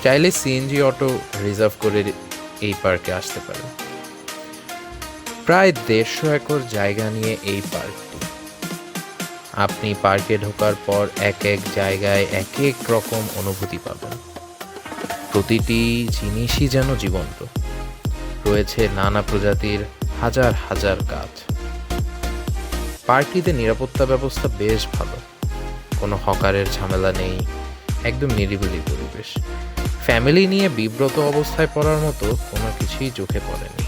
চাইলে CNG auto reserve করে এই পার্কে আসতে পারেন। প্রায় 150 একর জায়গা নিয়ে এই পার্কটি। আপনি পার্কে ঢোকার পর এক এক জায়গায় এক এক রকম অনুভূতি পাবেন। প্রতিটি জিনিসই যেন জীবন্ত। রয়েছে নানা প্রজাতির হাজার হাজার গাছ। পার্কটিতে নিরাপত্তা ব্যবস্থা বেশ ভালো, কোনো হকারের ঝামেলা নেই, একদম নিরিবিলি পরিবেশ। ফ্যামিলি নিয়ে বিব্রত অবস্থায় পড়ার মতো কোনো কিছুই চোখে পড়েনি।